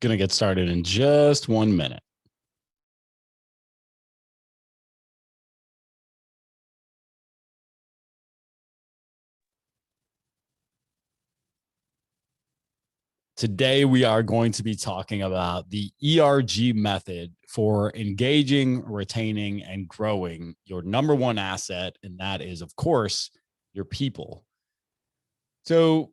Going to get started in just 1 minute. Today, we are going to be talking about the ERG method for engaging, retaining, and growing your number one asset. And that is, of course, your people. So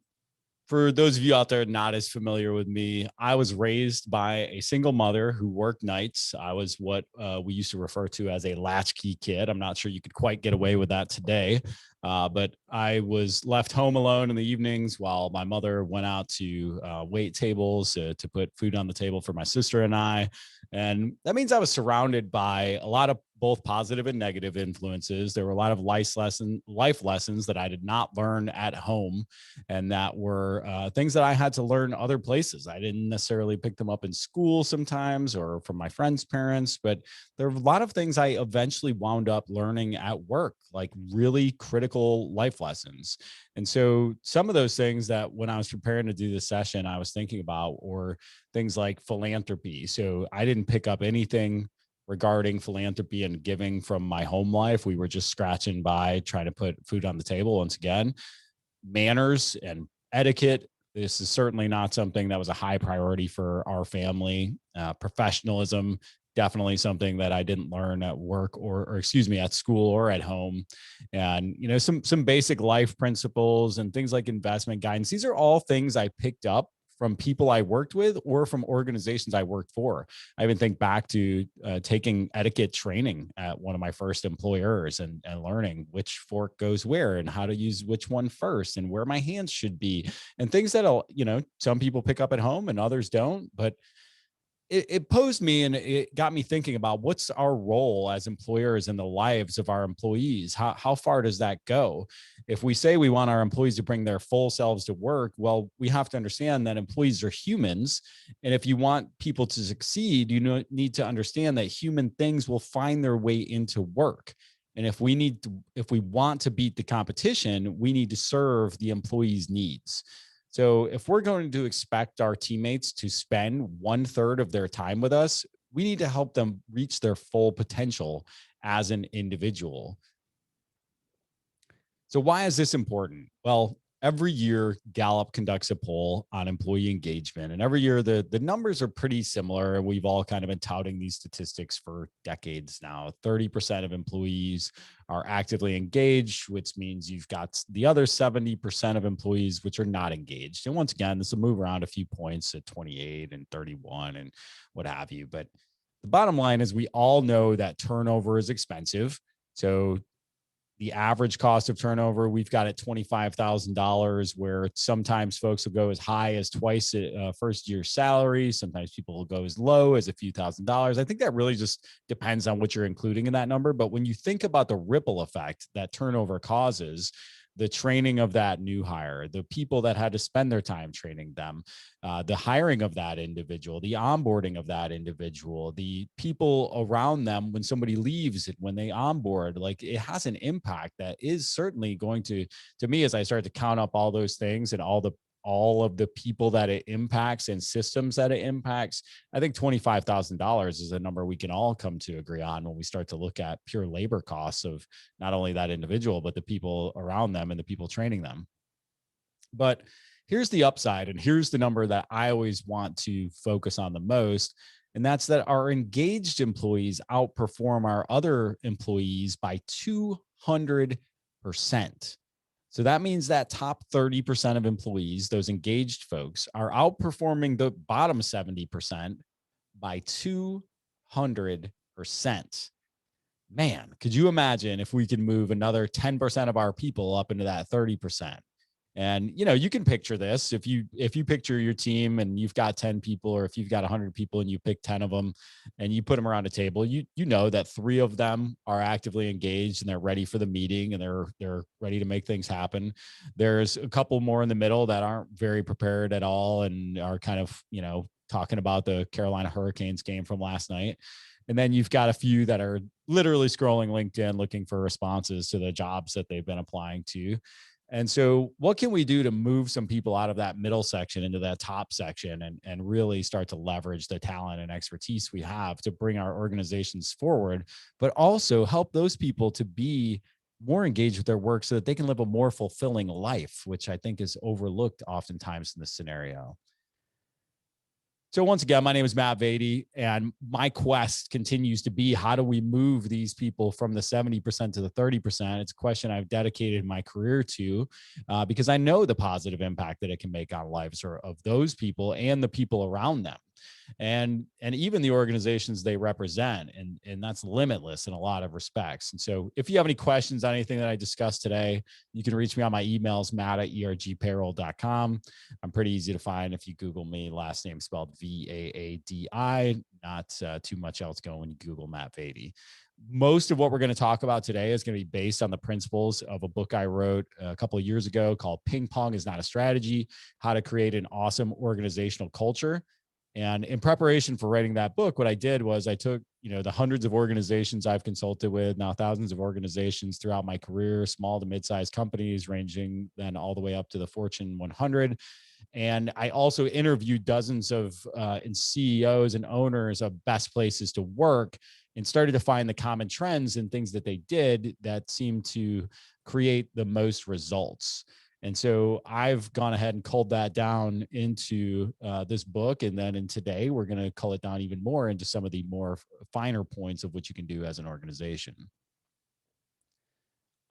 for those of you out there not as familiar with me, I was raised by a single mother who worked nights. I was what we used to refer to as a latchkey kid. I'm not sure you could quite get away with that today, but I was left home alone in the evenings while my mother went out to wait tables to put food on the table for my sister and I. And that means I was surrounded by a lot of both positive and negative influences. There were a lot of life lessons that I did not learn at home, and that were things that I had to learn other places. I didn't necessarily pick them up in school sometimes or from my friends' parents, but there were a lot of things I eventually wound up learning at work, like really critical life lessons. And so some of those things that when I was preparing to do this session, I was thinking about were things like philanthropy. So I didn't pick up anything regarding philanthropy and giving from my home life. We were just scratching by trying to put food on the table. Once again, manners and etiquette. This is certainly not something that was a high priority for our family. Professionalism, definitely something that I didn't learn at work or excuse me, at school or at home. And, some basic life principles and things like investment guidance. These are all things I picked up from people I worked with or from organizations I worked for. I even think back to taking etiquette training at one of my first employers and learning which fork goes where and how to use which one first and where my hands should be and things that some people pick up at home and others don't. But it posed me and it got me thinking about what's our role as employers in the lives of our employees. How far does that go? If we say we want our employees to bring their full selves to work, well, we have to understand that employees are humans. And if you want people to succeed, you need to understand that human things will find their way into work. And if we want to beat the competition, we need to serve the employees' needs. So if we're going to expect our teammates to spend 1/3 of their time with us, we need to help them reach their full potential as an individual. So why is this important? Well, every year Gallup conducts a poll on employee engagement, and every year the numbers are pretty similar. We've all kind of been touting these statistics for decades now. 30% of employees are actively engaged, which means you've got the other 70% of employees which are not engaged. And once again, this will move around a few points at 28 and 31 and what have you. But the bottom line is we all know that turnover is expensive. So the average cost of turnover, we've got at $25,000, where sometimes folks will go as high as twice a first year salary. Sometimes people will go as low as a few $1,000s. I think that really just depends on what you're including in that number. But when you think about the ripple effect that turnover causes, the training of that new hire, the people that had to spend their time training them, the hiring of that individual, the onboarding of that individual, the people around them when somebody leaves and when they onboard, like it has an impact that is certainly going to me, as I start to count up all those things and all of the people that it impacts and systems that it impacts, I think $25,000 is a number we can all come to agree on when we start to look at pure labor costs of not only that individual, but the people around them and the people training them. But here's the upside, and here's the number that I always want to focus on the most. And that's that our engaged employees outperform our other employees by 200%. So that means that top 30% of employees, those engaged folks, are outperforming the bottom 70% by 200%. Man, could you imagine if we could move another 10% of our people up into that 30%? And you can picture this. If you picture your team and you've got 10 people, or if you've got 100 people and you pick 10 of them and you put them around a table, you know that 3 of them are actively engaged and they're ready for the meeting and they're ready to make things happen. There's a couple more in the middle that aren't very prepared at all and are kind of, talking about the Carolina Hurricanes game from last night. And then you've got a few that are literally scrolling LinkedIn looking for responses to the jobs that they've been applying to. And so what can we do to move some people out of that middle section into that top section and really start to leverage the talent and expertise we have to bring our organizations forward, but also help those people to be more engaged with their work so that they can live a more fulfilling life, which I think is overlooked oftentimes in this scenario. So once again, my name is Matt Vaadi, and my quest continues to be, how do we move these people from the 70% to the 30%? It's a question I've dedicated my career to because I know the positive impact that it can make on lives of those people and the people around them, and even the organizations they represent, and that's limitless in a lot of respects. And so if you have any questions on anything that I discussed today, you can reach me on my emails, matt@ergpayroll.com. I'm pretty easy to find if you Google me, last name spelled Vaadi, not too much else going when you Google Matt Vaadi. Most of what we're going to talk about today is going to be based on the principles of a book I wrote a couple of years ago called Ping-Pong is Not a Strategy: How to Create an Awesome Organizational Culture. And in preparation for writing that book, what I did was I took, the hundreds of organizations I've consulted with, now thousands of organizations throughout my career, small to mid-sized companies, ranging then all the way up to the Fortune 100. And I also interviewed dozens of and CEOs and owners of best places to work, and started to find the common trends and things that they did that seemed to create the most results. And so I've gone ahead and culled that down into this book. And then in today, we're going to cull it down even more into some of the more finer points of what you can do as an organization.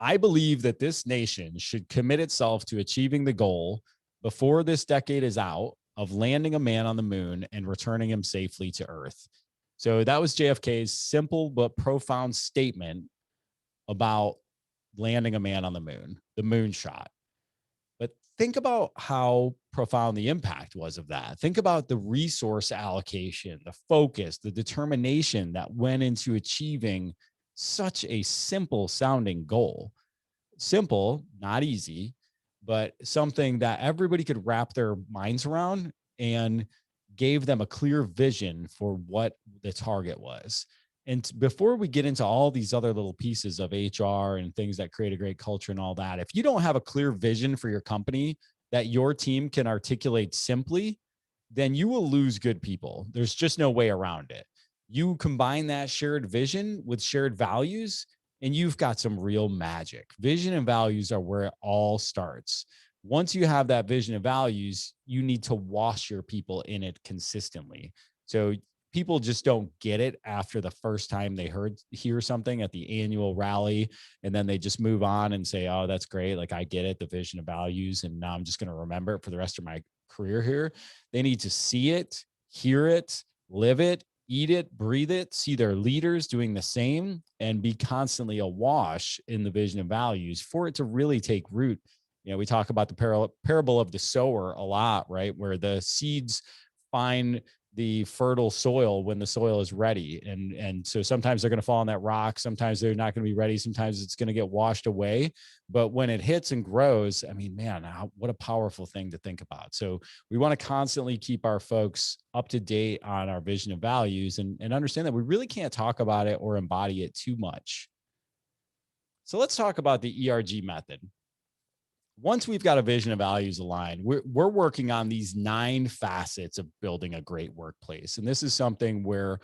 I believe that this nation should commit itself to achieving the goal before this decade is out of landing a man on the moon and returning him safely to Earth. So that was JFK's simple but profound statement about landing a man on the moonshot. But think about how profound the impact was of that. Think about the resource allocation, the focus, the determination that went into achieving such a simple sounding goal. Simple, not easy, but something that everybody could wrap their minds around, and gave them a clear vision for what the target was. And before we get into all these other little pieces of HR and things that create a great culture and all that, if you don't have a clear vision for your company that your team can articulate simply, then you will lose good people. There's just no way around it. You combine that shared vision with shared values, and you've got some real magic. Vision and values are where it all starts. Once you have that vision and values, you need to wash your people in it consistently. So people just don't get it after the first time they hear something at the annual rally, and then they just move on and say, oh, that's great. Like, I get it, the vision and values, and now I'm just going to remember it for the rest of my career here. They need to see it, hear it, live it, eat it, breathe it, see their leaders doing the same, and be constantly awash in the vision and values for it to really take root. We talk about the parable of the sower a lot, right? Where the seeds find the fertile soil when the soil is ready. And so sometimes they're going to fall on that rock. Sometimes they're not going to be ready. Sometimes it's going to get washed away. But when it hits and grows, I mean, man, what a powerful thing to think about. So we want to constantly keep our folks up to date on our vision and values, and understand that we really can't talk about it or embody it too much. So let's talk about the ERG method. Once we've got a vision and values aligned, we're working on these 9 facets of building a great workplace. And this is something where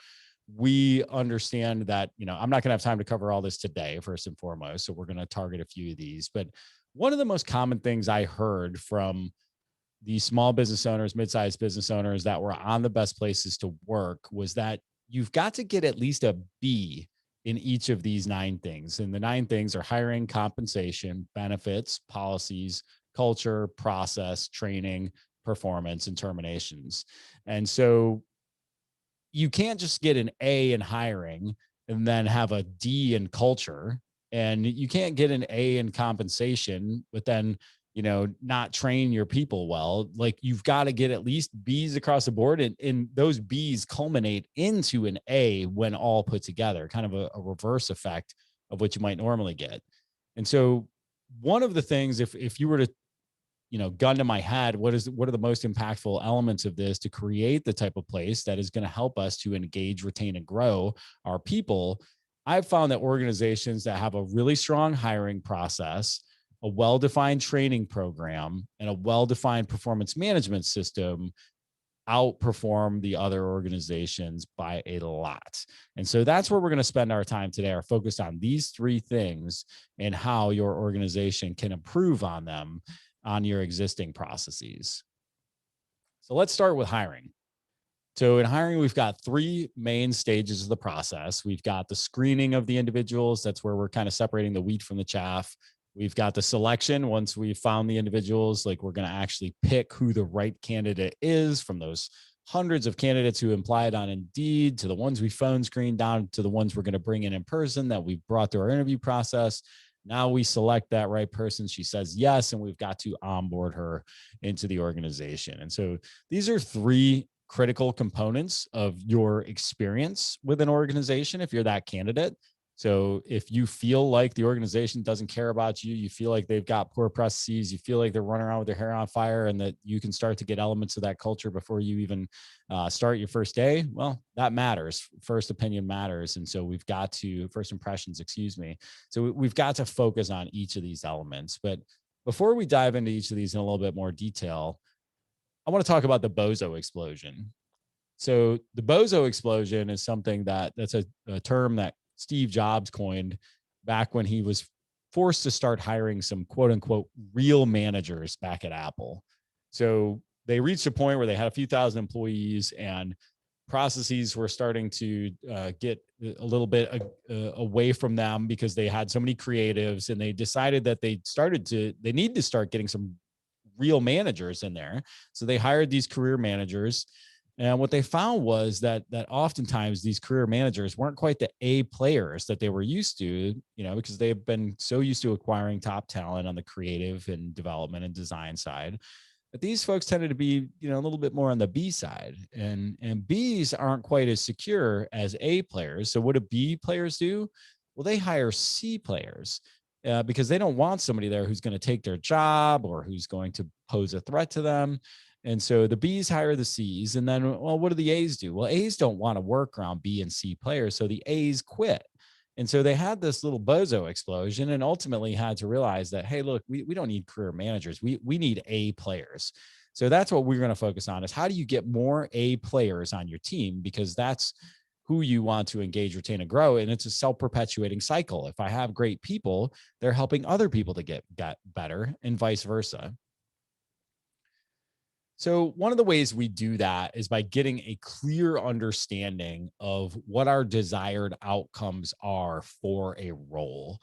we understand that, I'm not going to have time to cover all this today, first and foremost. So we're going to target a few of these. But one of the most common things I heard from these small business owners, mid-sized business owners that were on the best places to work was that you've got to get at least a B in each of these 9 things. And the 9 things are hiring, compensation, benefits, policies, culture, process, training, performance, and terminations. And so you can't just get an A in hiring and then have a D in culture. And you can't get an A in compensation, but then not train your people well. Like, you've got to get at least B's across the board, and those B's culminate into an A when all put together, kind of a reverse effect of what you might normally get. And so one of the things, if you were to, gun to my head, what are the most impactful elements of this to create the type of place that is going to help us to engage, retain, and grow our people? I've found that organizations that have a really strong hiring process, a well-defined training program, and a well-defined performance management system outperform the other organizations by a lot. And so that's where we're going to spend our time today, are focused on these three things and how your organization can improve on them on your existing processes. So let's start with hiring. So in hiring, we've got three main stages of the process. We've got the screening of the individuals. That's where we're kind of separating the wheat from the chaff. We've got the selection. Once we've found the individuals, like, we're going to actually pick who the right candidate is from those hundreds of candidates who applied on Indeed, to the ones we phone screened, down to the ones we're going to bring in person that we've brought through our interview process. Now we select that right person. She says yes, and we've got to onboard her into the organization. And so these are three critical components of your experience with an organization if you're that candidate. So if you feel like the organization doesn't care about you, you feel like they've got poor processes, you feel like they're running around with their hair on fire, and that you can start to get elements of that culture before you even start your first day, well, that matters. First opinion matters. And so we've got to, first impressions, excuse me. So we've got to focus on each of these elements. But before we dive into each of these in a little bit more detail, I want to talk about the bozo explosion. So the bozo explosion is something that's a term that Steve Jobs coined back when he was forced to start hiring some quote unquote real managers back at Apple. So they reached a point where they had a few thousand employees, and processes were starting to get a little bit away from them because they had so many creatives, and they decided that they need to start getting some real managers in there. So they hired these career managers. And what they found was that oftentimes these career managers weren't quite the A players that they were used to, because they've been so used to acquiring top talent on the creative and development and design side. But these folks tended to be, a little bit more on the B side, and Bs aren't quite as secure as A players. So what do B players do? Well, they hire C players because they don't want somebody there who's going to take their job or who's going to pose a threat to them. And so the Bs hire the Cs, and then, well, what do the As do? Well, As don't want to work around B and C players, so the As quit. And so they had this little bozo explosion, and ultimately had to realize that, hey, look, we don't need career managers. We need A players. So that's what we're going to focus on, is how do you get more A players on your team? Because that's who you want to engage, retain, and grow. And it's a self-perpetuating cycle. If I have great people, they're helping other people to get better, and vice versa. So one of the ways we do that is by getting a clear understanding of what our desired outcomes are for a role.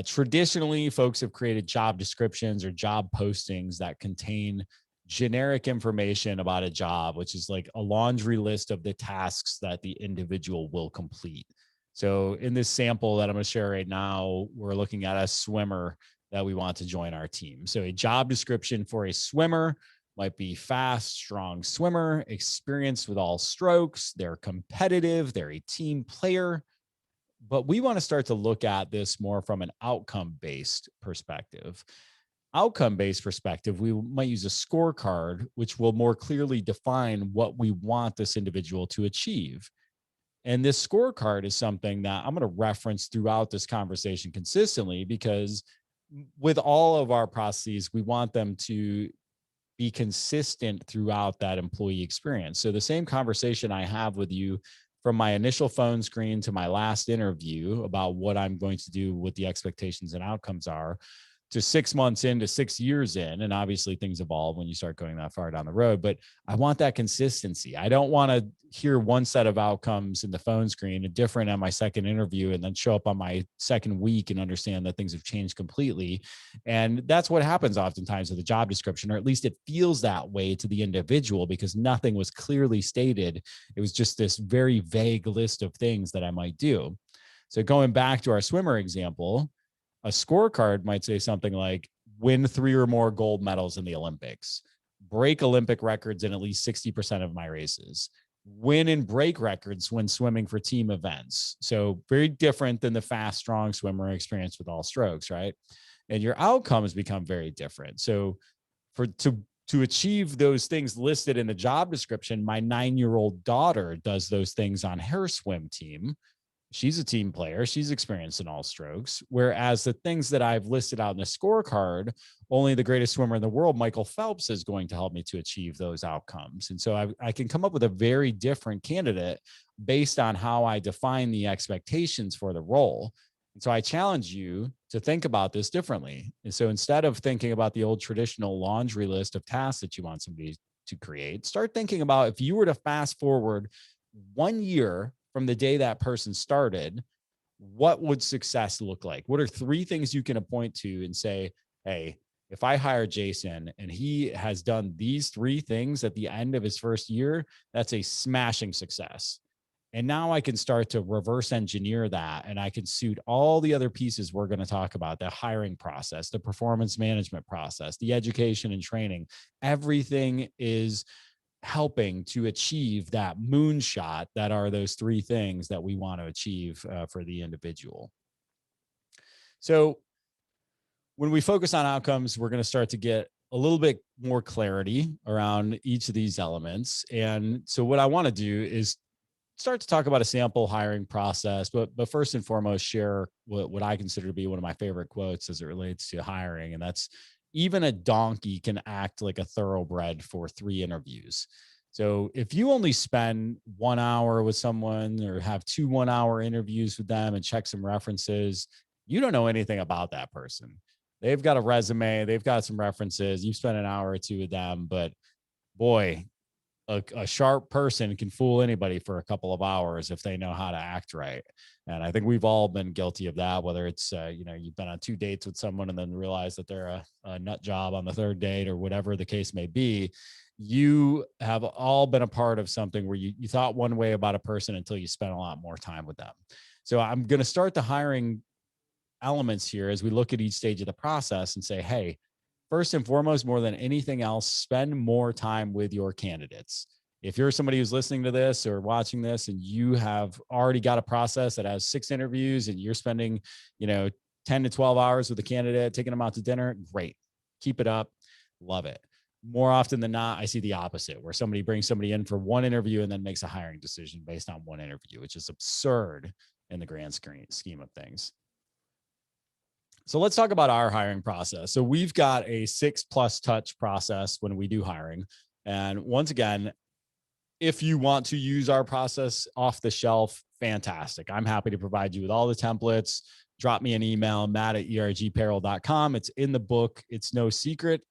Traditionally, folks have created job descriptions or job postings that contain generic information about a job, which is like a laundry list of the tasks that the individual will complete. So in this sample that I'm going to share right now, we're looking at a swimmer that we want to join our team. So a job description for a swimmer might be fast, strong swimmer, experienced with all strokes. They're competitive. They're a team player. But we want to start to look at this more from an outcome-based perspective. Outcome-based perspective, we might use a scorecard, which will more clearly define what we want this individual to achieve. And this scorecard is something that I'm going to reference throughout this conversation consistently, because with all of our processes, we want them to be consistent throughout that employee experience. So the same conversation I have with you from my initial phone screen to my last interview about what I'm going to do, what the expectations and outcomes are, to 6 months in, to 6 years in. And obviously things evolve when you start going that far down the road, but I want that consistency. I don't want to hear one set of outcomes in the phone screen, a different on my second interview, and then show up on my second week and understand that things have changed completely. And that's what happens oftentimes with the job description, or at least it feels that way to the individual, because nothing was clearly stated. It was just this very vague list of things that I might do. So going back to our swimmer example, a scorecard might say something like, win 3 or more gold medals in the Olympics, break Olympic records in at least 60% of my races, win and break records when swimming for team events. So very different than the fast, strong swimmer experience with all strokes, right? And your outcomes become very different. So to achieve those things listed in the job description, my 9-year-old daughter does those things on her swim team. She's a team player. She's experienced in all strokes. Whereas the things that I've listed out in the scorecard, only the greatest swimmer in the world, Michael Phelps, is going to help me to achieve those outcomes. And so I can come up with a very different candidate based on how I define the expectations for the role. And so I challenge you to think about this differently. And so instead of thinking about the old traditional laundry list of tasks that you want somebody to create, start thinking about if you were to fast forward 1 year from the day that person started, what would success look like? What are 3 things you can point to and say, hey, if I hire Jason and he has done these 3 things at the end of his first year, that's a smashing success. And now I can start to reverse engineer that, and I can suit all the other pieces we're going to talk about: the hiring process, the performance management process, the education and training. Everything is helping to achieve that moonshot that are those 3 things that we want to achieve for the individual. So when we focus on outcomes, we're going to start to get a little bit more clarity around each of these elements. And so what I want to do is start to talk about a sample hiring process, but first and foremost, share what I consider to be one of my favorite quotes as it relates to hiring. And that's, even a donkey can act like a thoroughbred for 3 interviews. So if you only spend 1 hour with someone or have 2 1-hour interviews with them and check some references, you don't know anything about that person. They've got a resume, they've got some references, you've spent an hour or 2 with them, but boy, a sharp person can fool anybody for a couple of hours if they know how to act right. And I think we've all been guilty of that, whether it's, you've been on 2 dates with someone and then realize that they're a nut job on the 3rd date, or whatever the case may be. You have all been a part of something where you thought one way about a person until you spent a lot more time with them. So I'm going to start the hiring elements here as we look at each stage of the process and say, hey, first and foremost, more than anything else, spend more time with your candidates. If you're somebody who's listening to this or watching this and you have already got a process that has 6 interviews and you're spending, 10 to 12 hours with a candidate, taking them out to dinner, great. Keep it up. Love it. More often than not, I see the opposite, where somebody brings somebody in for 1 interview and then makes a hiring decision based on 1 interview, which is absurd in the grand scheme of things. So let's talk about our hiring process. So we've got a 6+ touch process when we do hiring. And once again, if you want to use our process off the shelf, fantastic. I'm happy to provide you with all the templates. Drop me an email, matt@ergpayroll.com. It's in the book. It's no secret.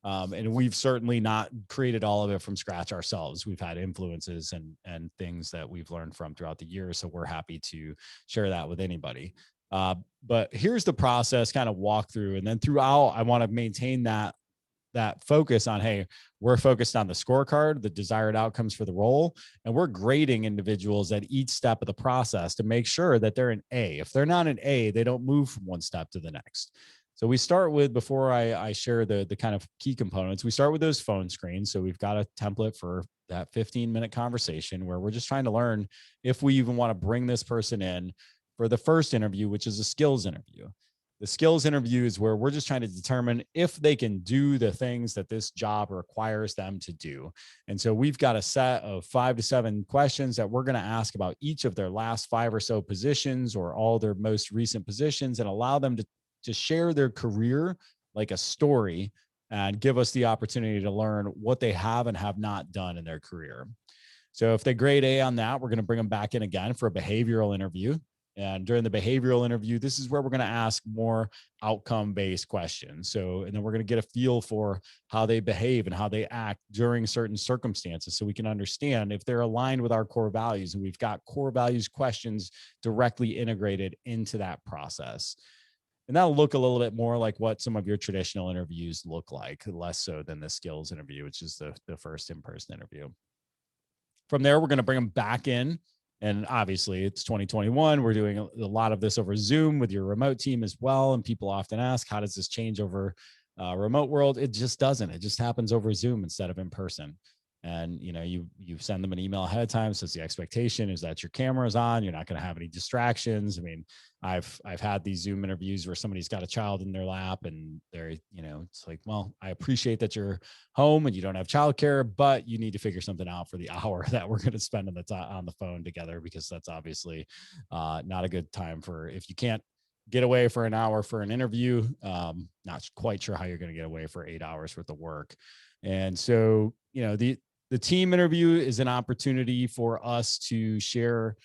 And we've certainly not created all of it from scratch ourselves. We've had influences and things that we've learned from throughout the years. So we're happy to share that with anybody. But here's the process, kind of walk through. And then throughout, I want to maintain that focus on, hey, we're focused on the scorecard, the desired outcomes for the role, and we're grading individuals at each step of the process to make sure that they're an A. If they're not an A, they don't move from one step to the next. So we start with, before I share the kind of key components, we start with those phone screens. So we've got a template for that 15-minute conversation where we're just trying to learn if we even want to bring this person in for the first interview, which is a skills interview. The skills interview is where we're just trying to determine if they can do the things that this job requires them to do. And so we've got a set of 5 to 7 questions that we're going to ask about each of their last 5 or so positions, or all their most recent positions, and allow them to share their career like a story and give us the opportunity to learn what they have and have not done in their career. So if they grade A on that, we're going to bring them back in again for a behavioral interview. And during the behavioral interview, this is where we're going to ask more outcome-based questions. So, and then we're going to get a feel for how they behave and how they act during certain circumstances, so we can understand if they're aligned with our core values. And we've got core values questions directly integrated into that process. And that'll look a little bit more like what some of your traditional interviews look like, less so than the skills interview, which is the first in-person interview. From there, we're going to bring them back in. And obviously it's 2021. We're doing a lot of this over Zoom with your remote team as well. And people often ask, how does this change over remote world? It just doesn't. It just happens over Zoom instead of in person. And, you send them an email ahead of time. So the expectation is that your camera is on, you're not going to have any distractions. I mean, I've had these Zoom interviews where somebody's got a child in their lap and they're, it's like, well, I appreciate that you're home and you don't have childcare, but you need to figure something out for the hour that we're going to spend on the phone together, because that's obviously not a good time for, if you can't get away for an hour for an interview. Not quite sure how you're going to get away for 8 hours worth of work. And so, the team interview is an opportunity for us to share,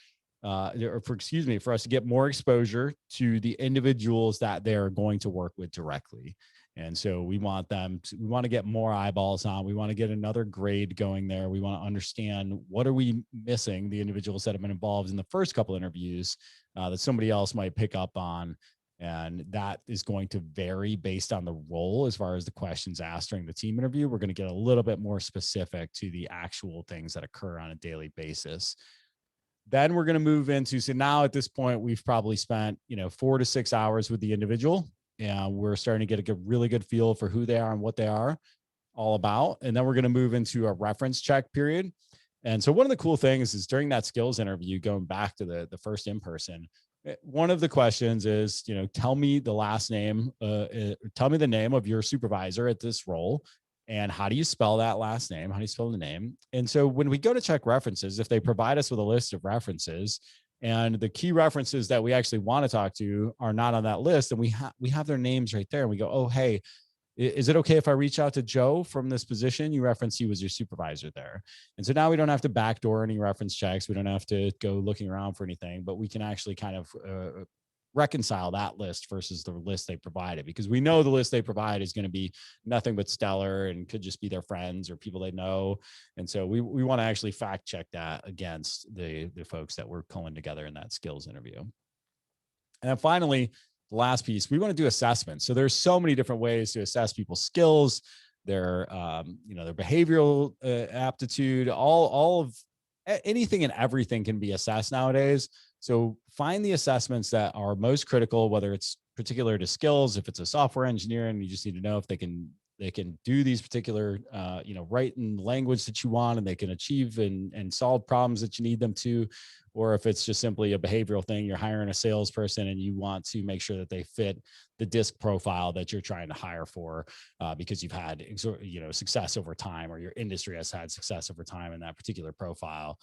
for us to get more exposure to the individuals that they're going to work with directly. And so we want to get more eyeballs on, we want to get another grade going there. We want to understand, what are we missing, the individuals that have been involved in the first couple interviews that somebody else might pick up on. And that is going to vary based on the role as far as the questions asked during the team interview. We're going to get a little bit more specific to the actual things that occur on a daily basis. Then we're going to move into, so now at this point, we've probably spent, 4 to 6 hours with the individual, and we're starting to get a really good feel for who they are and what they are all about. And then we're going to move into a reference check period. And so one of the cool things is, during that skills interview, going back to the first in-person, one of the questions is, tell me the last name, tell me the name of your supervisor at this role. And how do you spell that last name? How do you spell the name? And so when we go to check references, if they provide us with a list of references, and the key references that we actually want to talk to are not on that list, and we have their names right there, and we go, oh, hey, is it okay if I reach out to Joe from this position? You referenced he was your supervisor there. And so now we don't have to backdoor any reference checks. We don't have to go looking around for anything, but we can actually kind of reconcile that list versus the list they provided, because we know the list they provide is going to be nothing but stellar and could just be their friends or people they know. And so we want to actually fact check that against the folks that we're pulling together in that skills interview. And then finally, the last piece, we want to do assessments. So there's so many different ways to assess people's skills, their behavioral aptitude, all of anything and everything can be assessed nowadays. So find the assessments that are most critical, whether it's particular to skills. If it's a software engineer and you just need to know if they can do these particular, write in language that you want, and they can achieve and solve problems that you need them to. Or if it's just simply a behavioral thing, you're hiring a salesperson and you want to make sure that they fit the DISC profile that you're trying to hire for, because you've had, success over time, or your industry has had success over time in that particular profile.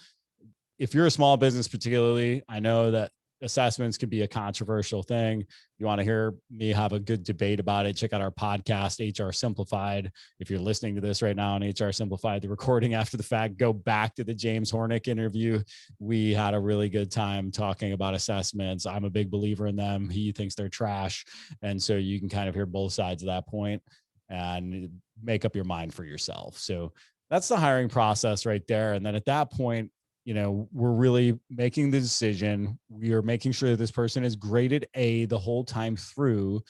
If you're a small business, particularly, I know that assessments can be a controversial thing. You want to hear me have a good debate about it, check out our podcast, HR Simplified. If you're listening to this right now on HR Simplified, the recording after the fact, go back to the James Hornick interview. We had a really good time talking about assessments. I'm a big believer in them. He thinks they're trash. And so you can kind of hear both sides of that point and make up your mind for yourself. So that's the hiring process right there. And then at that point, we're really making the decision. We are making sure that this person is graded A the whole time through.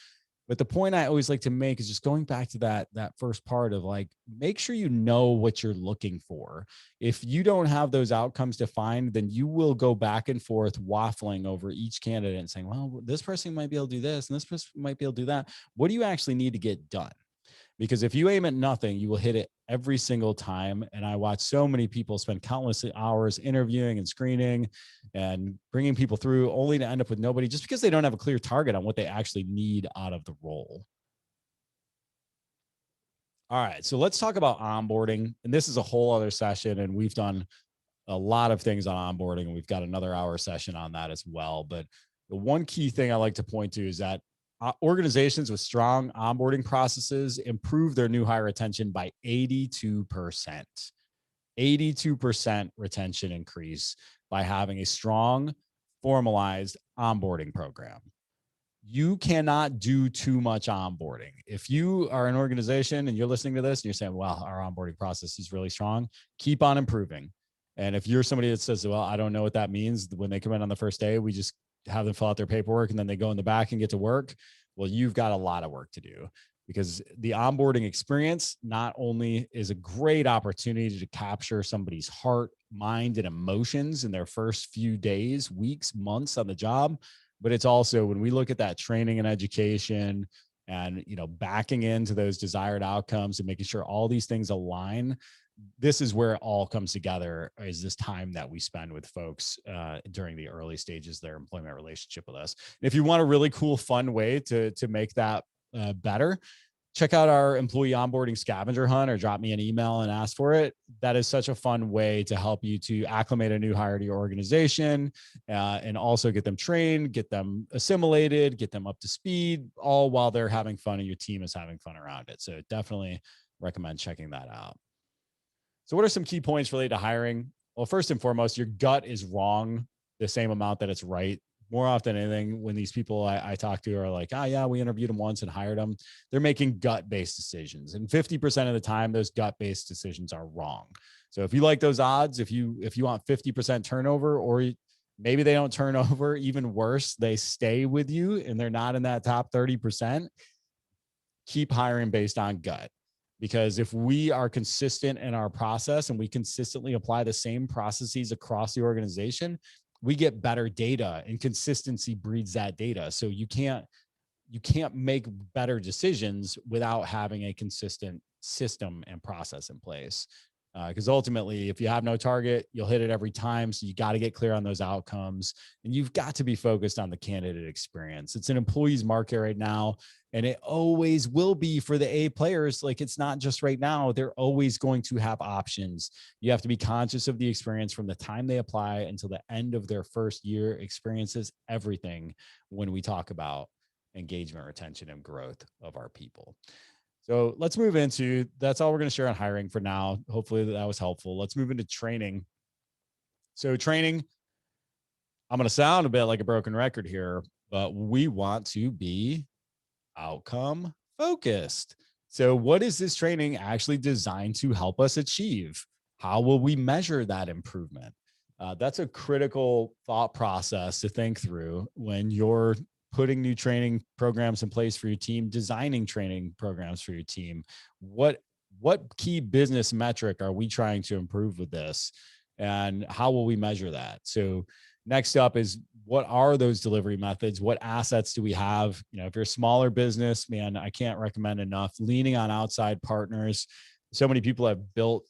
But the point I always like to make is just going back to that first part of, like, make sure you know what you're looking for. If you don't have those outcomes defined, then you will go back and forth waffling over each candidate and saying, well, this person might be able to do this and this person might be able to do that. What do you actually need to get done? Because if you aim at nothing, you will hit it every single time. And I watch so many people spend countless hours interviewing and screening and bringing people through, only to end up with nobody, just because they don't have a clear target on what they actually need out of the role. All right, so let's talk about onboarding. And this is a whole other session, and we've done a lot of things on onboarding, and we've got another hour session on that as well. But the one key thing I like to point to is that organizations with strong onboarding processes improve their new hire retention by 82%. 82% retention increase by having a strong, formalized onboarding program. You cannot do too much onboarding. If you are an organization and you're listening to this and you're saying, well, our onboarding process is really strong, keep on improving. And if you're somebody that says, well, I don't know what that means, when they come in on the first day, we just have them fill out their paperwork and then they go in the back and get to work. Well, you've got a lot of work to do, because the onboarding experience not only is a great opportunity to capture somebody's heart, mind, and emotions in their first few days, weeks, months on the job, but it's also, when we look at that training and education and, backing into those desired outcomes and making sure all these things align, this is where it all comes together, is this time that we spend with folks during the early stages of their employment relationship with us. And if you want a really cool, fun way to make that better, check out our employee onboarding scavenger hunt or drop me an email and ask for it. That is such a fun way to help you to acclimate a new hire to your organization, and also get them trained, get them assimilated, get them up to speed, all while they're having fun and your team is having fun around it. So definitely recommend checking that out. So what are some key points related to hiring? Well, first and foremost, your gut is wrong the same amount that it's right. More often than anything, when these people I talk to are like, oh yeah, we interviewed them once and hired them, they're making gut-based decisions. And 50% of the time, those gut-based decisions are wrong. So if you like those odds, if you want 50% turnover, or maybe they don't turn over, even worse, they stay with you and they're not in that top 30%, keep hiring based on gut. Because if we are consistent in our process and we consistently apply the same processes across the organization, we get better data, and consistency breeds that data. So you can't make better decisions without having a consistent system and process in place. Because ultimately, if you have no target, you'll hit it every time. So you got to get clear on those outcomes, and you've got to be focused on the candidate experience. It's an employee's market right now, and it always will be for the A players. Like, it's not just right now. They're always going to have options. You have to be conscious of the experience from the time they apply until the end of their first year. Experiences everything when we talk about engagement, retention, and growth of our people. So let's move into, that's all we're going to share on hiring for now. Hopefully that was helpful. Let's move into training. So training, I'm going to sound a bit like a broken record here, but we want to be outcome focused. So what is this training actually designed to help us achieve? How will we measure that improvement? That's a critical thought process to think through when you're putting new training programs in place for your team, designing training programs for your team. What key business metric are we trying to improve with this? And how will we measure that? So next up is, what are those delivery methods? What assets do we have? You know, if you're a smaller business, man, I can't recommend enough leaning on outside partners. So many people have built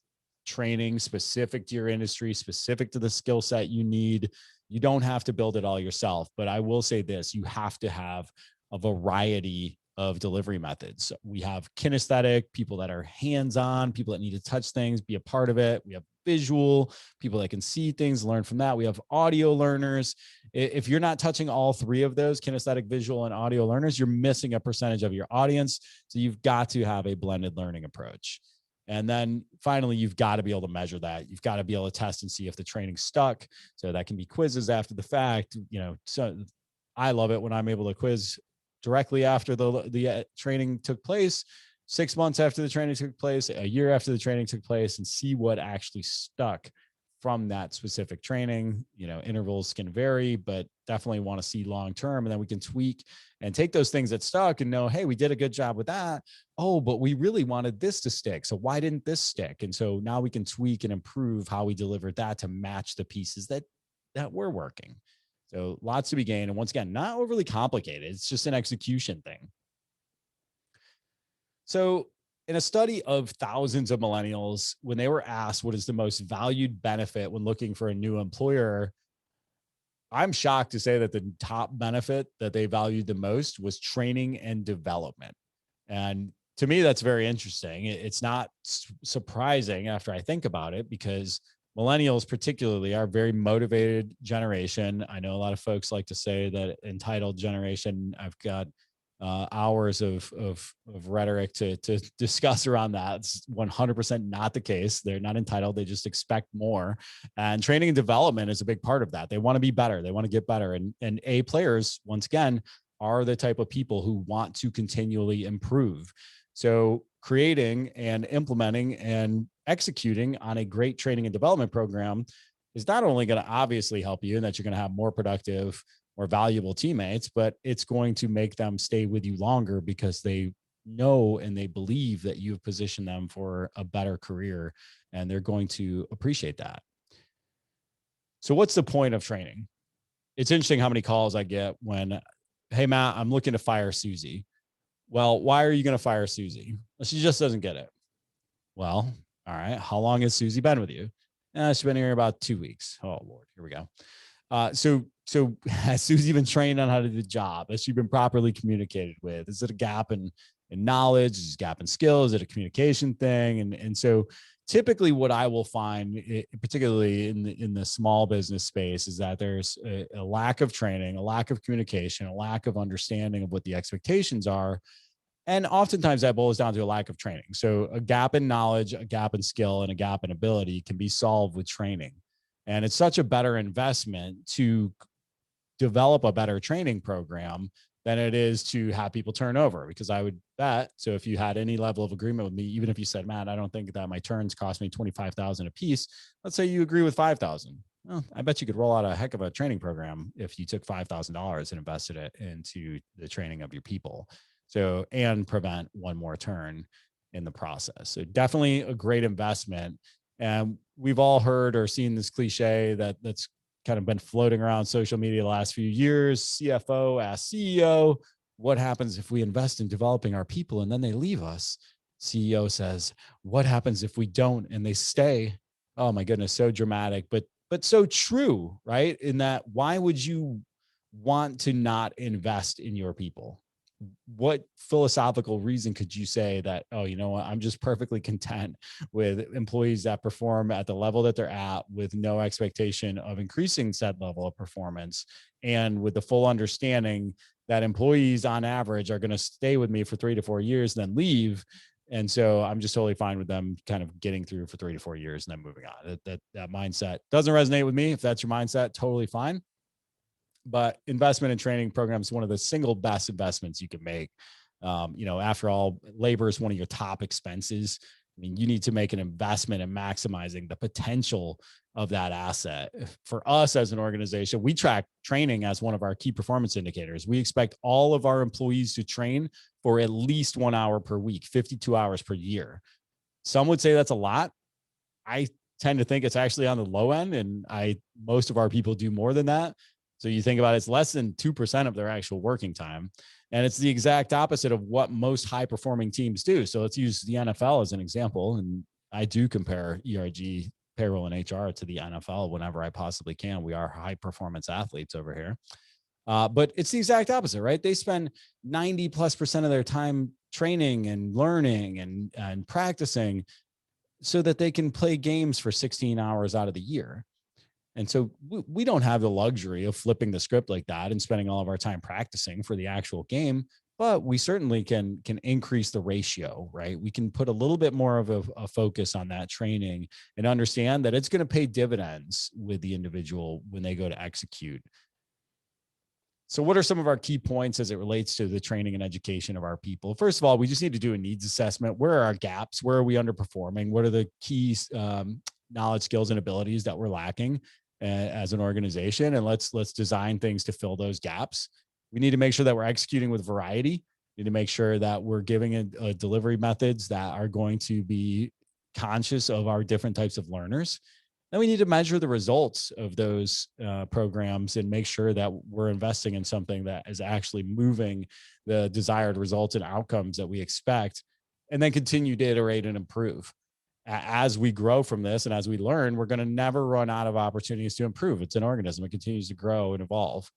training specific to your industry, specific to the skill set you need. You don't have to build it all yourself, but I will say this, you have to have a variety of delivery methods. We have kinesthetic, people that are hands-on, people that need to touch things, be a part of it. We have visual, people that can see things, learn from that. We have audio learners. If you're not touching all three of those, kinesthetic, visual, and audio learners, you're missing a percentage of your audience. So you've got to have a blended learning approach. And then finally, you've got to be able to measure that. You've got to be able to test and see if the training stuck. So that can be quizzes after the fact. You know, so I love it when I'm able to quiz directly after the training took place, 6 months after the training took place, a year after the training took place, and see what actually stuck from that specific training. You know, intervals can vary, but definitely want to see long-term. And then we can tweak and take those things that stuck and know, hey, we did a good job with that. Oh, but we really wanted this to stick. So why didn't this stick? And so now we can tweak and improve how we delivered that to match the pieces that were working. So lots to be gained. And once again, not overly complicated. It's just an execution thing. So in a study of thousands of millennials, when they were asked what is the most valued benefit when looking for a new employer, I'm shocked to say that the top benefit that they valued the most was training and development. And to me, that's very interesting. It's not surprising after I think about it, because millennials particularly are a very motivated generation. I know a lot of folks like to say that entitled generation. I've got hours of rhetoric to discuss around that. It's 100% not the case. They're not entitled. They just expect more. And training and development is a big part of that. They want to be better. They want to get better. And A players, once again, are the type of people who want to continually improve. So creating and implementing and executing on a great training and development program is not only going to obviously help you in that you're going to have more productive, more valuable teammates, but it's going to make them stay with you longer because they know and they believe that you've positioned them for a better career, and they're going to appreciate that. So what's the point of training? It's interesting how many calls I get when, hey, Matt, I'm looking to fire Susie. Well, why are you going to fire Susie? She just doesn't get it. Well, All right. How long has Susie been with you? She's been here about 2 weeks. Oh Lord, here we go. So has Susie been trained on how to do the job? Has she been properly communicated with? Is it a gap in knowledge? Is it a gap in skills? Is it a communication thing? And so typically what I will find, particularly in the small business space, is that there's a lack of training, a lack of communication, a lack of understanding of what the expectations are. And oftentimes that boils down to a lack of training. So a gap in knowledge, a gap in skill, and a gap in ability can be solved with training. And it's such a better investment to develop a better training program than it is to have people turn over, because I would bet. So if you had any level of agreement with me, even if you said, "Matt, I don't think that my turns cost me 25,000 a piece," let's say you agree with 5,000. Well, I bet you could roll out a heck of a training program if you took $5,000 and invested it into the training of your people. So, and prevent one more turn in the process. So definitely a great investment. And we've all heard or seen this cliche that's kind of been floating around social media the last few years. CFO asks CEO, what happens if we invest in developing our people and then they leave us? CEO says, what happens if we don't and they stay? Oh my goodness, so dramatic, but so true, right? In that, why would you want to not invest in your people? What philosophical reason could you say that, oh, you know what, I'm just perfectly content with employees that perform at the level that they're at with no expectation of increasing said level of performance, and with the full understanding that employees on average are going to stay with me for 3 to 4 years and then leave. And so I'm just totally fine with them kind of getting through for 3 to 4 years and then moving on. That mindset doesn't resonate with me. If that's your mindset, totally fine. But investment in training programs is one of the single best investments you can make. After all, labor is one of your top expenses. I mean, you need to make an investment in maximizing the potential of that asset. For us as an organization, we track training as one of our key performance indicators. We expect all of our employees to train for at least 1 hour per week, 52 hours per year. Some would say that's a lot. I tend to think it's actually on the low end, and most of our people do more than that. So you think about it, it's less than 2% of their actual working time. And it's the exact opposite of what most high performing teams do. So let's use the NFL as an example. And I do compare ERG payroll and HR to the NFL whenever I possibly can. We are high performance athletes over here. But it's the exact opposite, right? They spend 90+% of their time training and learning and practicing so that they can play games for 16 hours out of the year. And so we don't have the luxury of flipping the script like that and spending all of our time practicing for the actual game, but we certainly can increase the ratio, right? We can put a little bit more of a focus on that training and understand that it's going to pay dividends with the individual when they go to execute. So what are some of our key points as it relates to the training and education of our people? First of all, we just need to do a needs assessment. Where are our gaps? Where are we underperforming? What are the key knowledge, skills, and abilities that we're lacking as an organization? And let's design things to fill those gaps. We need to make sure that we're executing with variety. We need to make sure that we're giving a delivery methods that are going to be conscious of our different types of learners. Then we need to measure the results of those programs and make sure that we're investing in something that is actually moving the desired results and outcomes that we expect, and then continue to iterate and improve. As we grow from this and as we learn, we're going to never run out of opportunities to improve. It's an organism. It continues to grow and evolve.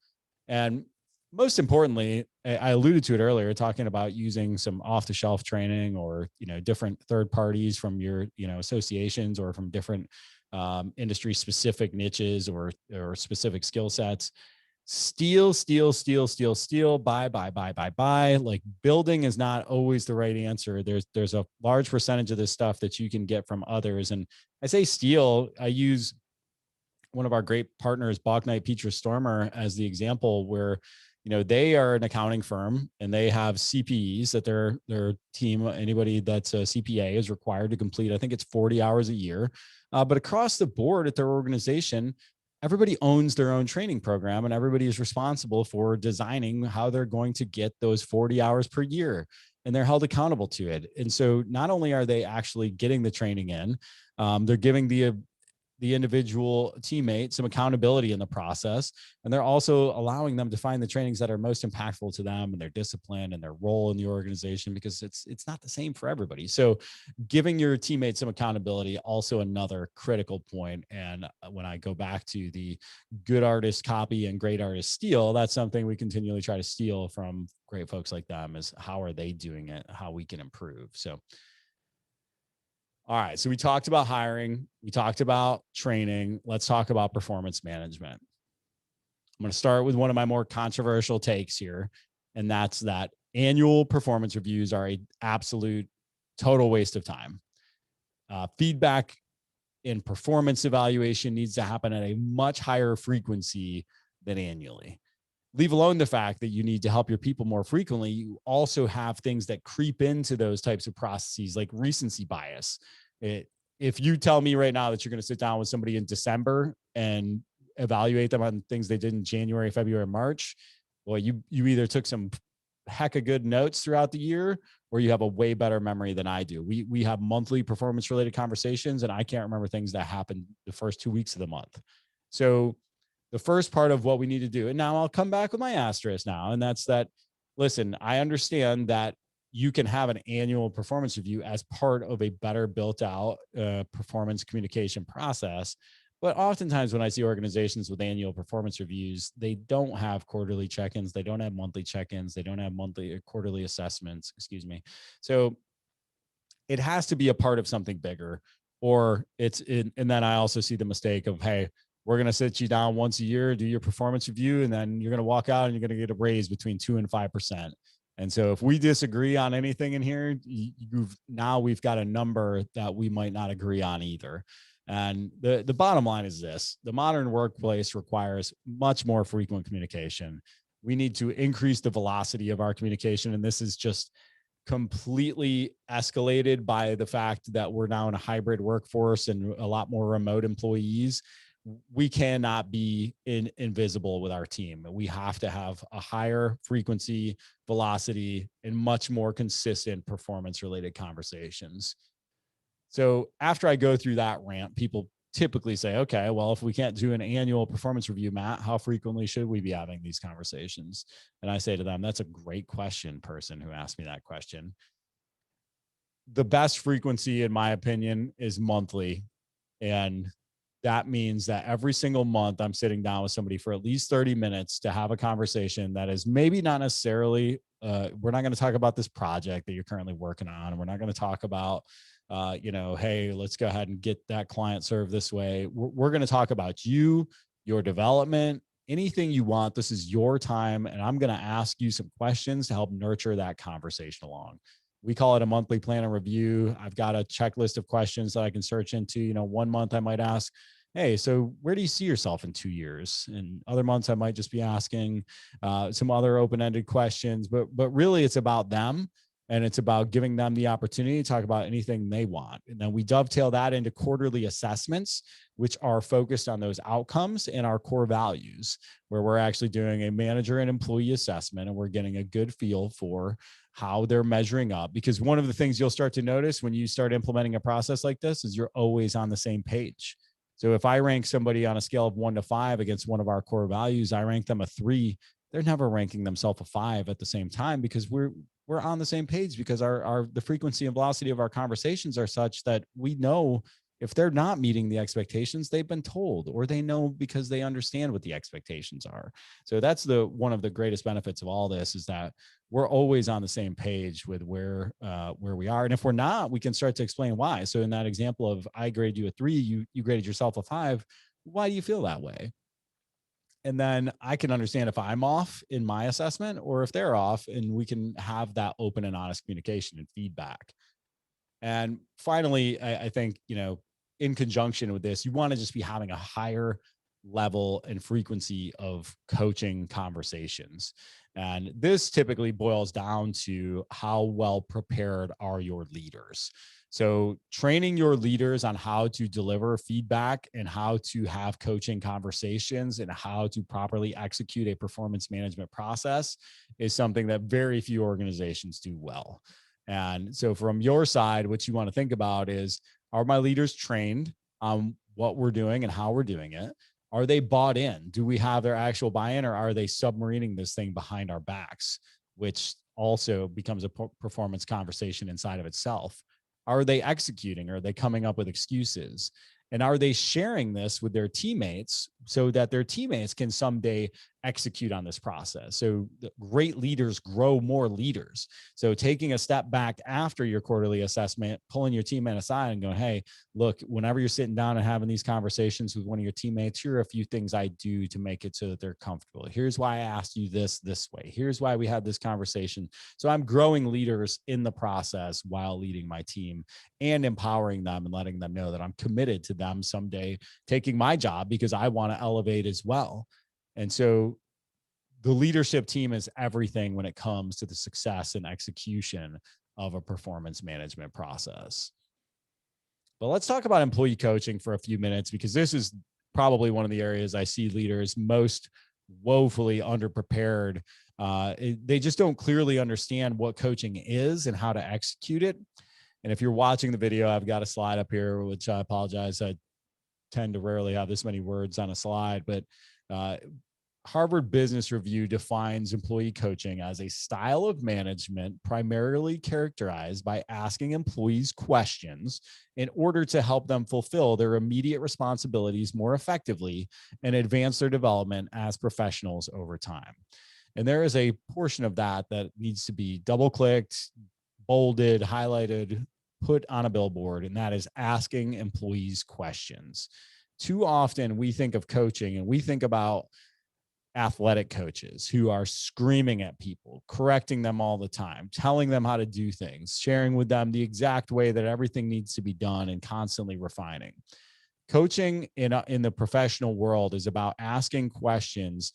And most importantly, I alluded to it earlier, talking about using some off-the-shelf training or, different third parties from your, associations or from different industry specific niches or specific skill sets. Steal, buy. Like, building is not always the right answer. There's a large percentage of this stuff that you can get from others. And I say steal, I use one of our great partners, Bachknight Petra Stormer, as the example where, they are an accounting firm and they have CPEs that their team, anybody that's a CPA is required to complete. I think it's 40 hours a year. But across the board at their organization, everybody owns their own training program and everybody is responsible for designing how they're going to get those 40 hours per year, and they're held accountable to it. And so not only are they actually getting the training in, they're giving the the individual teammate some accountability in the process. And they're also allowing them to find the trainings that are most impactful to them and their discipline and their role in the organization, because it's not the same for everybody. So giving your teammates some accountability, also another critical point. And when I go back to the good artists copy and great artists steal, that's something we continually try to steal from great folks like them, is how are they doing it, how we can improve. So all right, so we talked about hiring, we talked about training. Let's talk about performance management. I'm going to start with one of my more controversial takes here, and that's that annual performance reviews are an absolute total waste of time. Feedback in performance evaluation needs to happen at a much higher frequency than annually. Leave alone the fact that you need to help your people more frequently, you also have things that creep into those types of processes, like recency bias. If you tell me right now that you're going to sit down with somebody in December and evaluate them on things they did in January, February, March, well, you either took some heck of good notes throughout the year, or you have a way better memory than I do. We have monthly performance related conversations, and I can't remember things that happened the first 2 weeks of the month. So the first part of what we need to do, and now I'll come back with my asterisk now, and that's that, listen, I understand that you can have an annual performance review as part of a better built out performance communication process. But oftentimes when I see organizations with annual performance reviews, they don't have quarterly check-ins. They don't have monthly check-ins. They don't have monthly or quarterly assessments, excuse me. So it has to be a part of something bigger, or and then I also see the mistake of, hey, we're going to sit you down once a year, do your performance review, and then you're going to walk out and you're going to get a raise between 2 and 5%. And so if we disagree on anything in here, now we've got a number that we might not agree on either. And the bottom line is this: the modern workplace requires much more frequent communication. We need to increase the velocity of our communication. And this is just completely escalated by the fact that we're now in a hybrid workforce and a lot more remote employees. We cannot be invisible with our team. We have to have a higher frequency, velocity, and much more consistent performance related conversations. So after I go through that rant, people typically say, okay, well, if we can't do an annual performance review, Matt, how frequently should we be having these conversations? And I say to them, that's a great question, person who asked me that question. The best frequency, in my opinion, is monthly. And that means that every single month I'm sitting down with somebody for at least 30 minutes to have a conversation that is maybe not necessarily, we're not going to talk about this project that you're currently working on. And we're not going to talk about, hey, let's go ahead and get that client served this way. We're going to talk about you, your development, anything you want. This is your time. And I'm going to ask you some questions to help nurture that conversation along. We call it a monthly plan and review. I've got a checklist of questions that I can search into. 1 month I might ask, hey, so where do you see yourself in 2 years? And other months I might just be asking some other open-ended questions, but really it's about them. And it's about giving them the opportunity to talk about anything they want. And then we dovetail that into quarterly assessments, which are focused on those outcomes and our core values, where we're actually doing a manager and employee assessment, and we're getting a good feel for how they're measuring up. Because one of the things you'll start to notice when you start implementing a process like this is you're always on the same page. So if I rank somebody on a scale of 1 to 5 against one of our core values, I rank them a 3. They're never ranking themselves a 5 at the same time, because we're on the same page, because the frequency and velocity of our conversations are such that we know if they're not meeting the expectations, they've been told, or they know because they understand what the expectations are. So that's one of the greatest benefits of all this, is that we're always on the same page with where we are. And if we're not, we can start to explain why. So in that example of I graded you a 3, you graded yourself a 5. Why do you feel that way? And then I can understand if I'm off in my assessment or if they're off, and we can have that open and honest communication and feedback. And finally, I think, in conjunction with this, you want to just be having a higher level and frequency of coaching conversations. And this typically boils down to how well prepared are your leaders. So training your leaders on how to deliver feedback and how to have coaching conversations and how to properly execute a performance management process is something that very few organizations do well. And so from your side, what you want to think about is, are my leaders trained? on what we're doing and how we're doing it? Are they bought in? Do we have their actual buy-in, or are they submarining this thing behind our backs, which also becomes a performance conversation inside of itself? Are they executing? Are they coming up with excuses? And are they sharing this with their teammates so that their teammates can someday execute on this process? So great leaders grow more leaders. So taking a step back after your quarterly assessment, pulling your teammate aside and going, hey, look, whenever you're sitting down and having these conversations with one of your teammates, here are a few things I do to make it so that they're comfortable. Here's why I asked you this way. Here's why we had this conversation. So I'm growing leaders in the process while leading my team and empowering them and letting them know that I'm committed to them someday taking my job because I want to elevate as well. And so the leadership team is everything when it comes to the success and execution of a performance management process. But let's talk about employee coaching for a few minutes, because this is probably one of the areas I see leaders most woefully underprepared. They just don't clearly understand what coaching is and how to execute it. And if you're watching the video, I've got a slide up here, which I apologize. I tend to rarely have this many words on a slide, but Harvard Business Review defines employee coaching as a style of management primarily characterized by asking employees questions in order to help them fulfill their immediate responsibilities more effectively and advance their development as professionals over time. And there is a portion of that that needs to be double-clicked, bolded, highlighted, put on a billboard, and that is asking employees questions. Too often we think of coaching and we think about athletic coaches who are screaming at people, correcting them all the time, telling them how to do things, sharing with them the exact way that everything needs to be done, and constantly refining. Coaching in the professional world is about asking questions.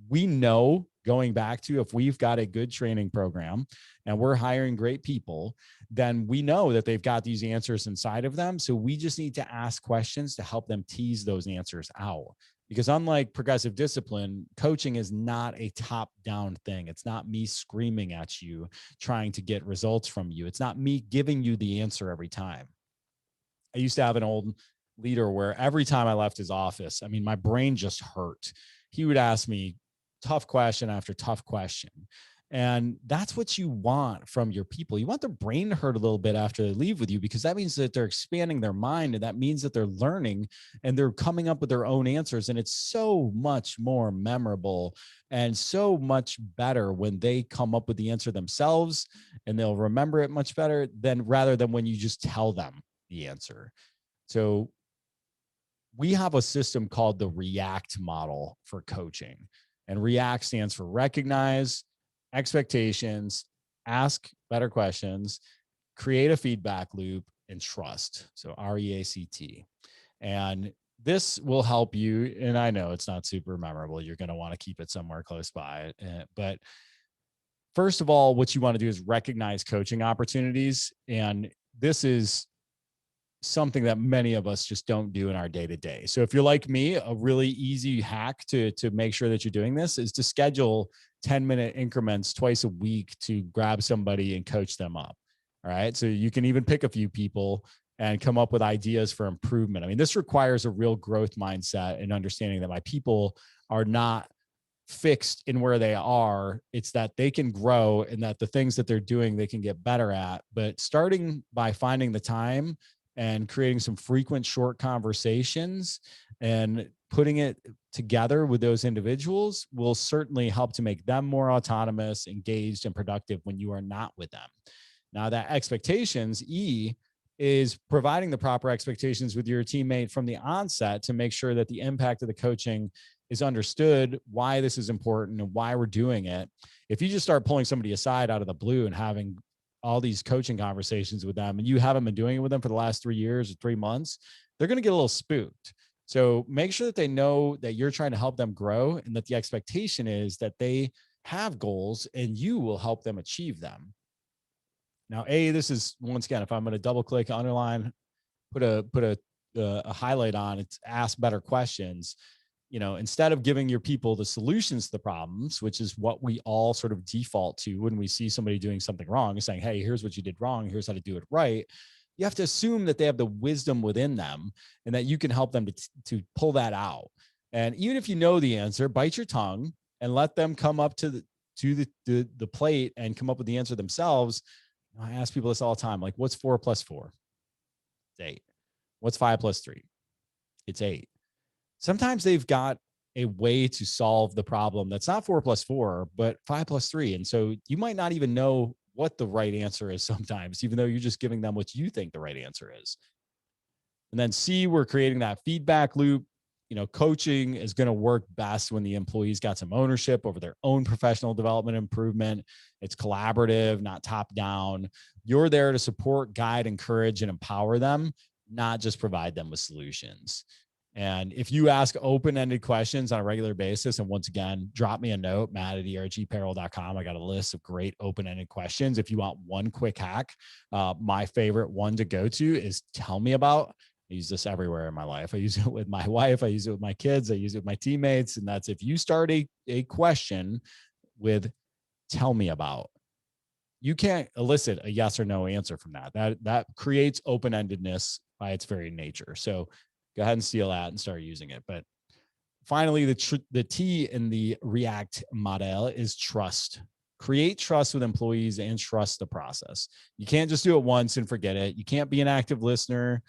We know, going back to, if we've got a good training program and we're hiring great people, then we know that they've got these answers inside of them. So we just need to ask questions to help them tease those answers out. Because unlike progressive discipline, coaching is not a top-down thing. It's not me screaming at you, trying to get results from you. It's not me giving you the answer every time. I used to have an old leader where every time I left his office, I mean, my brain just hurt. He would ask me tough question after tough question. And that's what you want from your people. You want their brain to hurt a little bit after they leave with you, because that means that they're expanding their mind, and that means that they're learning and they're coming up with their own answers. And it's so much more memorable and so much better when they come up with the answer themselves, and they'll remember it much better rather than when you just tell them the answer. So we have a system called the REACT model for coaching, and REACT stands for recognize expectations, ask better questions, create a feedback loop, and trust. So REACT. And this will help you. And I know it's not super memorable. You're going to want to keep it somewhere close by. But first of all, what you want to do is recognize coaching opportunities. And this is something that many of us just don't do in our day-to-day. So if you're like me, a really easy hack to make sure that you're doing this is to schedule 10-minute increments twice a week to grab somebody and coach them up. All right. So you can even pick a few people and come up with ideas for improvement. I mean, this requires a real growth mindset and understanding that my people are not fixed in where they are. It's that they can grow, and that the things that they're doing, they can get better at. But starting by finding the time and creating some frequent short conversations and putting it together with those individuals will certainly help to make them more autonomous, engaged, and productive when you are not with them. Now, that expectations, E, is providing the proper expectations with your teammate from the onset to make sure that the impact of the coaching is understood, why this is important and why we're doing it. If you just start pulling somebody aside out of the blue and having all these coaching conversations with them, and you haven't been doing it with them for the last 3 years or 3 months, they're going to get a little spooked. So make sure that they know that you're trying to help them grow, and that the expectation is that they have goals and you will help them achieve them. Now, this is, once again, if I'm going to double click, underline, put a highlight on, it's ask better questions. Instead of giving your people the solutions to the problems, which is what we all sort of default to when we see somebody doing something wrong, saying, hey, here's what you did wrong, here's how to do it right. You have to assume that they have the wisdom within them and that you can help them to pull that out. And even if you know the answer, bite your tongue and let them come up to the plate and come up with the answer themselves. I ask people this all the time, like, what's 4 plus 4? It's 8. What's 5 plus 3? It's 8. Sometimes they've got a way to solve the problem that's not 4 plus 4, but 5 plus 3. And so you might not even know what the right answer is sometimes, even though you're just giving them what you think the right answer is. And then C, we're creating that feedback loop. Coaching is going to work best when the employees got some ownership over their own professional development improvement. It's collaborative, not top down. You're there to support, guide, encourage, and empower them, not just provide them with solutions. And if you ask open-ended questions on a regular basis, and once again, drop me a note, matt@ergpayroll.com. I got a list of great open-ended questions. If you want one quick hack, my favorite one to go to is tell me about. I use this everywhere in my life. I use it with my wife. I use it with my kids. I use it with my teammates. And that's if you start a question with tell me about, you can't elicit a yes or no answer from that. That creates open-endedness by its very nature. So go ahead and steal that and start using it. But finally, the T in the REACT model is trust. Create trust with employees and trust the process. You can't just do it once and forget it. You can't be an active listener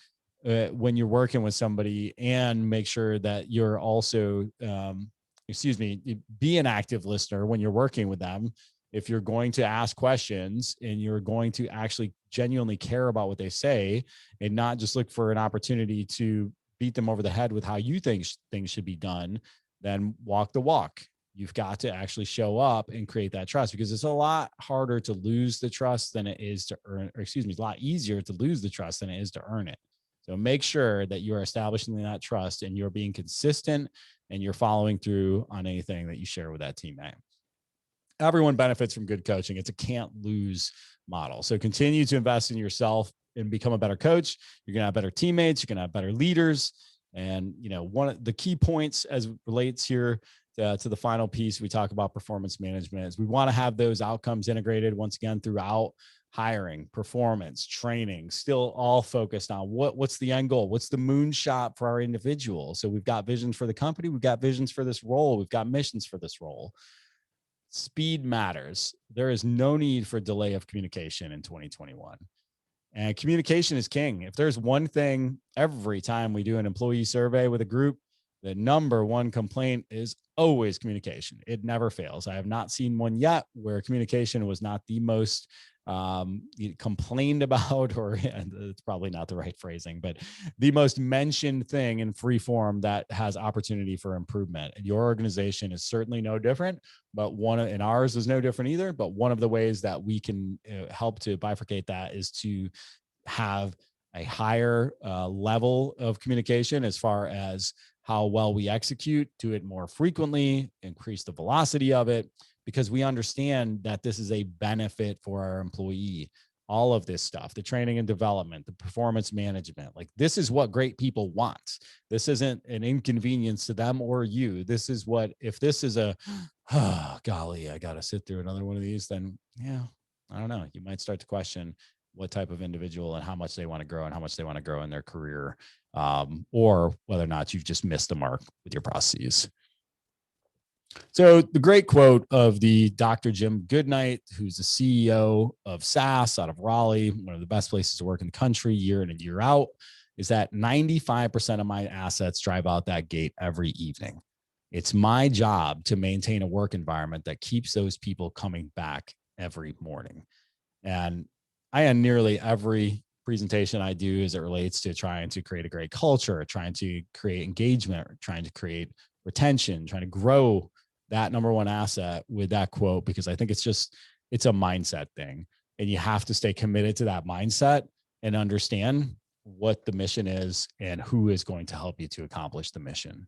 when you're working with somebody and make sure that you're also, be an active listener when you're working with them. If you're going to ask questions and you're going to actually genuinely care about what they say and not just look for an opportunity to beat them over the head with how you think things should be done, then walk the walk. You've got to actually show up and create that trust, because it's a lot harder to lose the trust than it is to earn, or it's a lot easier to lose the trust than it is to earn it. So make sure that you're establishing that trust and you're being consistent and you're following through on anything that you share with that teammate. Everyone benefits from good coaching. It's a can't lose model. So continue to invest in yourself and become a better coach. You're going to have better teammates. You're going to have better leaders. And, one of the key points as it relates here to the final piece, we talk about performance management, is we want to have those outcomes integrated once again throughout hiring, performance, training, still all focused on what's the end goal? What's the moonshot for our individual? So we've got visions for the company. We've got visions for this role. We've got missions for this role. Speed matters. There is no need for delay of communication in 2021. And communication is king. If there's one thing, every time we do an employee survey with a group, the number one complaint is always communication. It never fails. I have not seen one yet where communication was not the most complained about, or it's probably not the right phrasing, but the most mentioned thing in free form that has opportunity for improvement. And your organization is certainly no different, but and ours is no different either. But one of the ways that we can help to bifurcate that is to have a higher level of communication as far as how well we execute, do it more frequently, increase the velocity of it, because we understand that this is a benefit for our employee. All of this stuff, the training and development, the performance management, like this is what great people want. This isn't an inconvenience to them or you. This is what, if this is golly, I got to sit through another one of these, then yeah, I don't know. You might start to question what type of individual and how much they want to grow and how much they want to grow in their career, or whether or not you've just missed the mark with your processes. So the great quote of the Dr. Jim Goodnight, who's the CEO of SAS out of Raleigh, one of the best places to work in the country year in and year out, is that 95% of my assets drive out that gate every evening. It's my job to maintain a work environment that keeps those people coming back every morning. And I end nearly every presentation I do as it relates to trying to create a great culture, trying to create engagement, trying to create retention, trying to grow that number one asset with that quote, because I think it's a mindset thing. And you have to stay committed to that mindset and understand what the mission is and who is going to help you to accomplish the mission.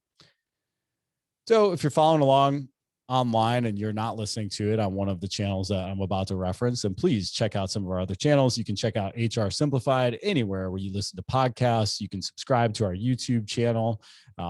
So if you're following along online and you're not listening to it on one of the channels that I'm about to reference, then please check out some of our other channels. You can check out HR Simplified anywhere where you listen to podcasts. You can subscribe to our YouTube channel.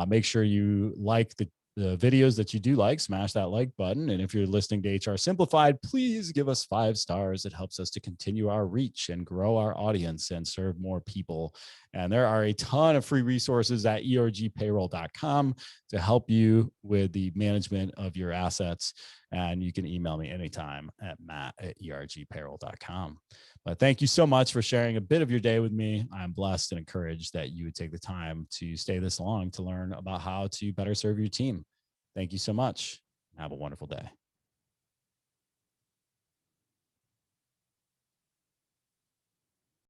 Make sure you like the videos that you do like, smash that like button. And if you're listening to HR Simplified, please give us 5 stars. It helps us to continue our reach and grow our audience and serve more people. And there are a ton of free resources at ergpayroll.com to help you with the management of your assets. And you can email me anytime at matt@ergpayroll.com. But thank you so much for sharing a bit of your day with me. I'm blessed and encouraged that you would take the time to stay this long to learn about how to better serve your team. Thank you so much. Have a wonderful day.